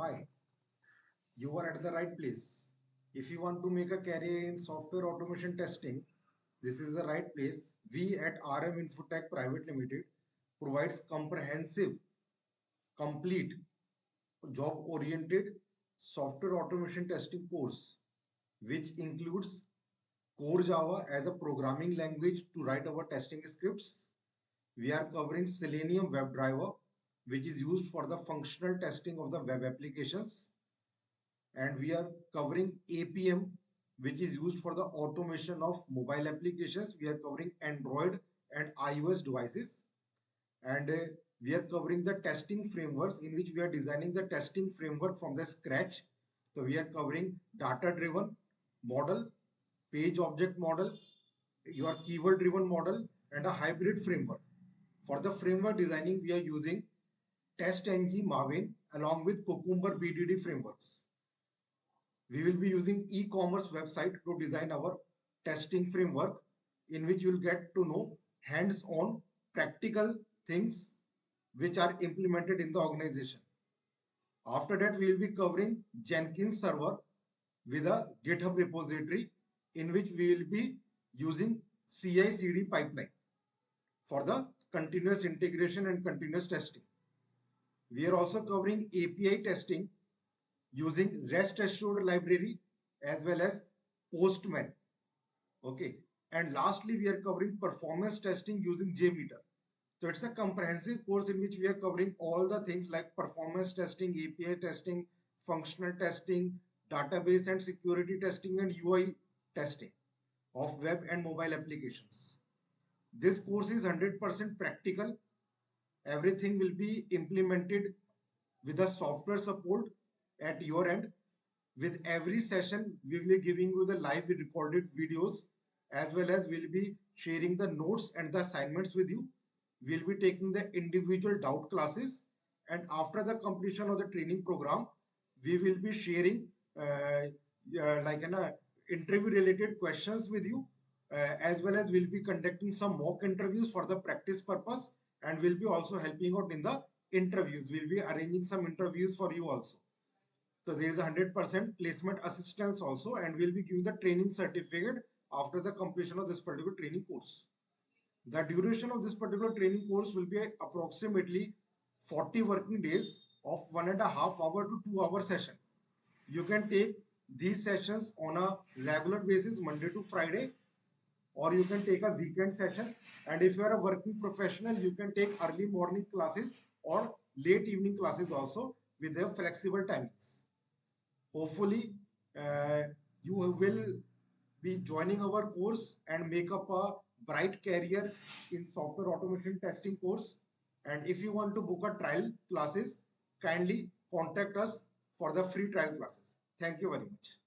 Hi, you are at the right place. If you want to make a career in software automation testing, this is the right place. We at RM Infotech Private Limited provides comprehensive, complete, job-oriented software automation testing course, which includes Core Java as a programming language to write our testing scripts. We are covering Selenium WebDriver, which is used for the functional testing of the web applications, and we are covering APM, which is used for the automation of mobile applications. We are covering Android and iOS devices, and we are covering the testing frameworks in which we are designing the testing framework from the scratch. So we are covering data driven model, page object model, your keyword driven model, and a hybrid framework. For the framework designing, we are using TestNG Maven along with Cucumber BDD frameworks. We will be using e-commerce website to design our testing framework, in which you will get to know hands-on practical things which are implemented in the organization. After that, we will be covering Jenkins server with a GitHub repository, in which we will be using CI/CD pipeline for the continuous integration and continuous testing. We are also covering API testing using REST assured library as well as Postman. Okay. And lastly, we are covering performance testing using JMeter. So it's a comprehensive course in which we are covering all the things like performance testing, API testing, functional testing, database and security testing, and UI testing of web and mobile applications. This course is 100% practical. Everything will be implemented with the software support at your end. With every session, we will be giving you the live recorded videos, as well as we'll be sharing the notes and the assignments with you. We'll be taking the individual doubt classes, and after the completion of the training program, we will be sharing like an interview related questions with you, as well as we'll be conducting some mock interviews for the practice purpose, and we'll be also helping out in the interviews. We'll be arranging some interviews for you also. So there is 100% placement assistance also, and we'll be giving the training certificate after the completion of this particular training course. The duration of this particular training course will be approximately 40 working days of 1.5 hour to 2 hour session. You can take these sessions on a regular basis, Monday to Friday, or you can take a weekend session. And if you are a working professional, you can take early morning classes or late evening classes also with their flexible timings. Hopefully, you will be joining our course and make up a bright career in software automation testing course. And if you want to book a trial classes, kindly contact us for the free trial classes. Thank you very much.